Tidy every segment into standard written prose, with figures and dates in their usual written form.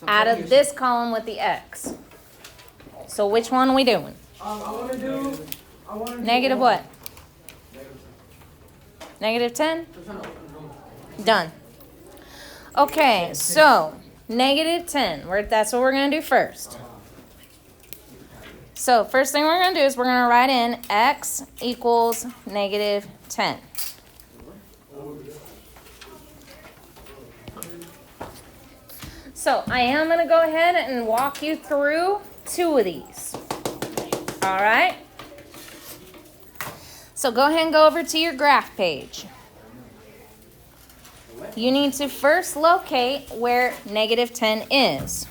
out of this column with the x. So which one are we doing? I want to do Negative what? Negative 10? Done. Okay, so negative 10. That's what we're going to do first. So first thing we're going to do is we're going to write in x equals negative 10. So I am going to go ahead and walk you through two of these. All right? So go ahead and go over to your graph page. You need to first locate where negative 10 is.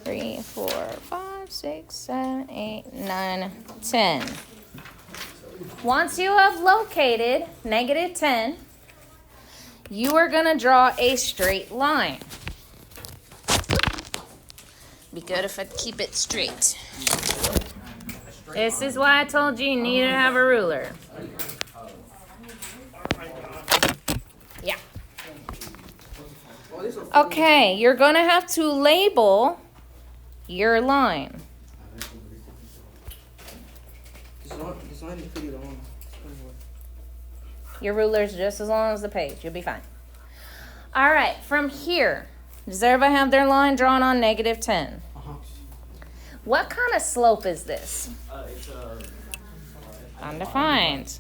3, 4, 5, 6, 7, 8, 9, 10. Once you have located negative 10, you are going to draw a straight line. Be good if I keep it straight. This is why I told you need to have a ruler. Yeah. Okay, you're going to have to label your line. This line is pretty long. Your ruler is just as long as the page. You'll be fine. All right, from here, does everybody have their line drawn on negative 10? What kind of slope is this? It's undefined.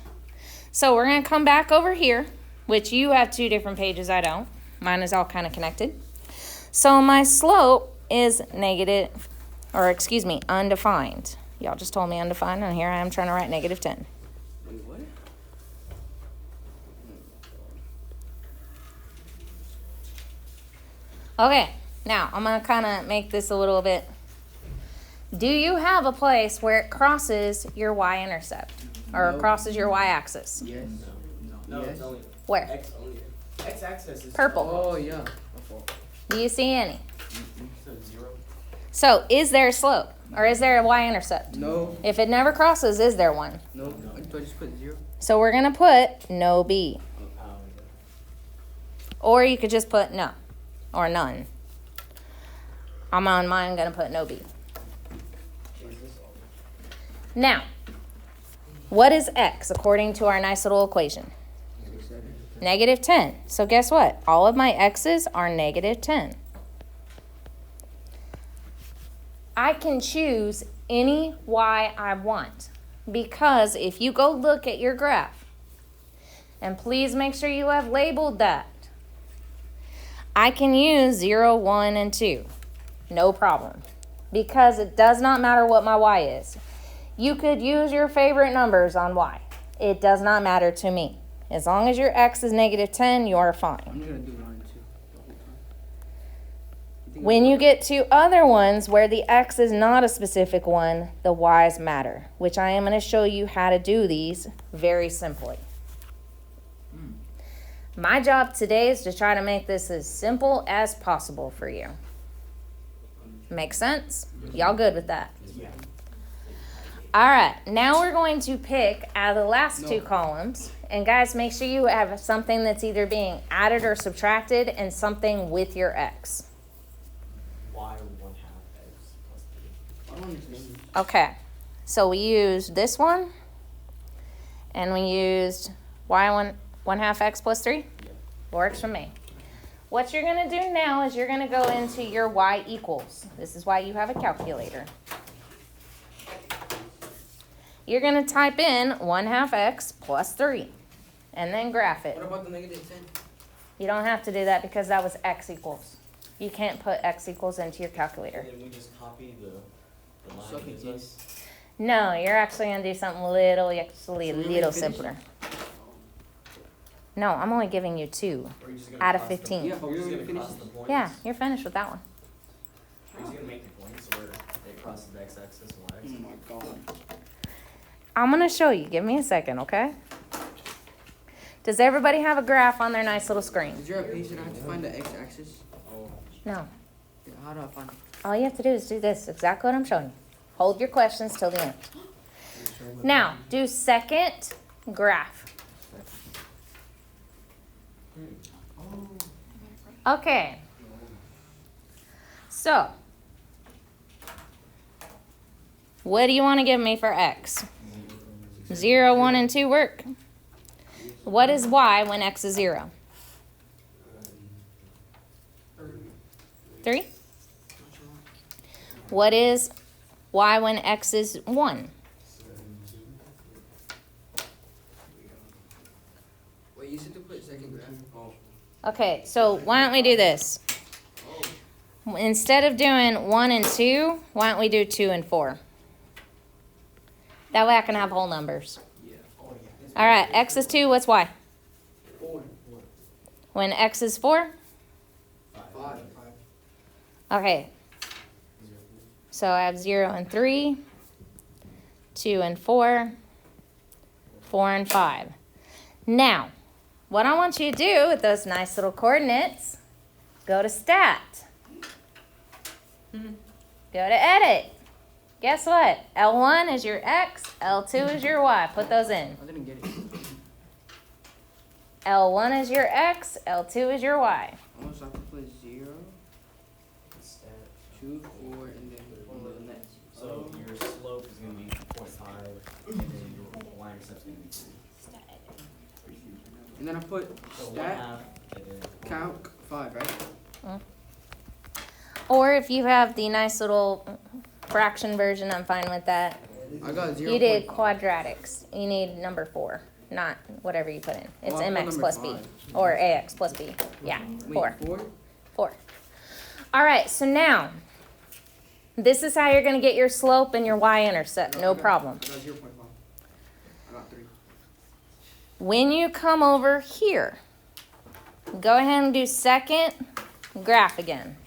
So we're going to come back over here, which you have two different pages. I don't. Mine is all kind of connected. So my slope is undefined. Y'all just told me undefined, and here I am trying to write negative 10. Wait, what? Okay, now I'm going to kind of make this a little bit. Do you have a place where it crosses your y-intercept? Or crosses your y-axis? Yes. No, Yes. it's only Where? X only. X-axis is Purple. Oh, yeah. Do you see any? So 0. So, is there a slope? Or is there a y-intercept? No. If it never crosses, is there one? No. I just put 0. So, we're going to put no b. Or you could just put no. Or none. I'm on mine going to put no b. Now, what is x according to our nice little equation? Negative 10. So guess what? All of my x's are negative 10. I can choose any y I want, because if you go look at your graph, and please make sure you have labeled that, I can use 0, 1, and 2. No problem. Because it does not matter what my y is. You could use your favorite numbers on y. It does not matter to me. As long as your x is negative 10, you are fine. I'm going to do mine too. When you get to other ones where the x is not a specific one, the y's matter, which I am going to show you how to do these very simply. My job today is to try to make this as simple as possible for you. Make sense? Y'all good with that? Yeah. All right, now we're going to pick out of the last two columns. And guys, make sure you have something that's either being added or subtracted and something with your x. Y 1/2 X plus 3. Okay, so we used this one, and we used y 1/2 x plus 3. Yeah. Works for me. What you're going to do now is you're going to go into your y equals. This is why you have a calculator. You're going to type in 1/2 x plus 3, and then graph it. What about the negative 10? You don't have to do that because that was x equals. You can't put x equals into your calculator. And then we just copy the line So it gives confused. us. No, you're actually going to do something little simpler. No, I'm only giving you 2 Or you're just gonna out of cross the- 15. Yeah, but You're we just already gonna cross finished. the points. Yeah, you're finished with that one. You're just gonna make the points where it crosses the x-axis and Oh y-axis. my god. I'm going to show you. Give me a second, okay? Does everybody have a graph on their nice little screen? Is there a page that I have to find the x-axis? Oh. No. How do I find it? All you have to do is do this. Exactly what I'm showing you. Hold your questions till the end. Now, do second graph. Okay. So, what do you want to give me for x? 0, 1, and 2 work. What is y when x is 0? 3. What is y when x is 1? Wait, you said to put second graph? Oh. Okay, so why don't we do this? Instead of doing 1 and 2, why don't we do 2 and 4? That way I can have whole numbers. All right, x is 2, what's y? 4. When x is 4? 5. Okay. So I have 0 and 3, 2 and 4, 4 and 5. Now, what I want you to do with those nice little coordinates, go to stat. Go to edit. Guess what? L1 is your x, L2 is your y. Put those in. I didn't get it. L1 is your x, L2 is your y. Oh, so I have to put 0, 2, 4, and then the next. So your slope is going to be 0.5, and then your y-intercept is going to be 2. And then I put So stat, 1/2, and then calc, 5, right? Or if you have the nice little fraction version, I'm fine with that. I got 0. You did quadratics. You need number 4, not whatever you put in. It's Well, I put mx number plus b, 5. or ax plus b. Yeah, Wait, 4. 4? 4. All right, so now, this is how you're going to get your slope and your y-intercept, no problem. I got 0.5. I got 3. When you come over here, go ahead and do second graph again.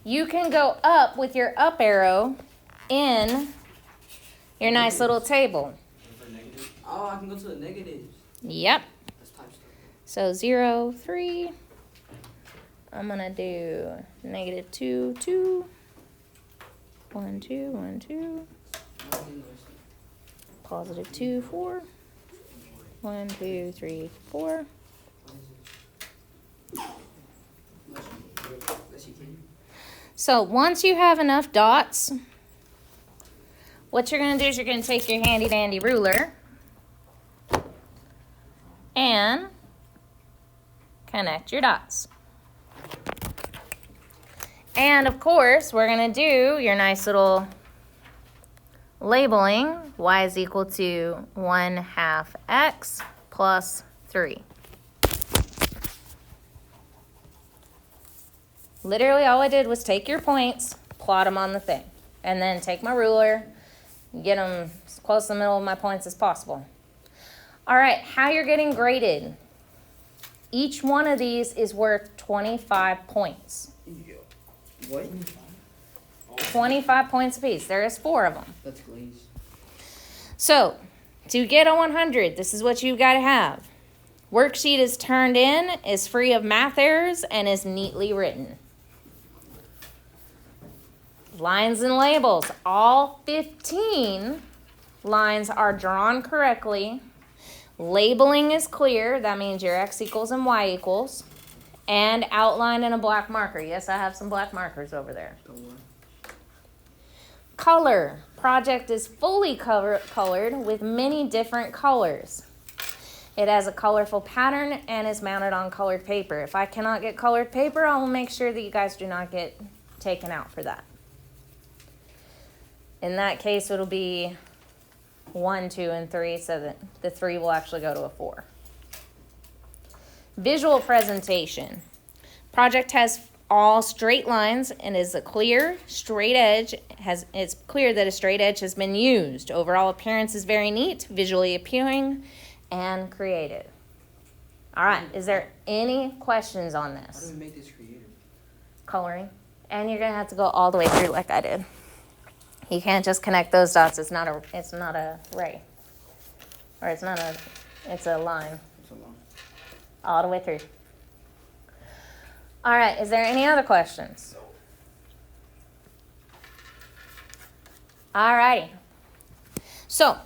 You can go up with your up arrow in your nice little table. Oh, I can go to the negatives. Yep. That's type stuff. So 0, 3. I'm going to do negative 2, 2. 1, 2, 1, 2. Positive 2, 4. 1, 2, 3, 4. So once you have enough dots, what you're going to do is you're going to take your handy dandy ruler and connect your dots. And of course, we're going to do your nice little labeling. Y is equal to 1/2 x plus 3. Literally all I did was take your points, plot them on the thing, and then take my ruler, get them as close to the middle of my points as possible. All right, how you're getting graded. Each one of these is worth 25 points. What? 25 points apiece. There is 4 of them. That's glazed. So, to get a 100, this is what you've got to have. Worksheet is turned in, is free of math errors, and is neatly written. Lines and labels. All 15 lines are drawn correctly. Labeling is clear. That means your x equals and y equals. And outlined in a black marker. Yes, I have some black markers over there. Color. Project is fully colored with many different colors. It has a colorful pattern and is mounted on colored paper. If I cannot get colored paper, I will make sure that you guys do not get taken out for that. In that case, it'll be 1, 2, and 3, so that the 3 will actually go to a 4. Visual presentation. Project has all straight lines and is a clear, straight edge. It's clear that a straight edge has been used. Overall appearance is very neat, visually appealing, and creative. All right, is there any questions on How do this? we make this creative? Coloring. And you're going to have to go all the way through like I did. You can't just connect those dots. It's not a ray. Or it's a line. It's a long. All the way through. All right, is there any other questions? All righty. So,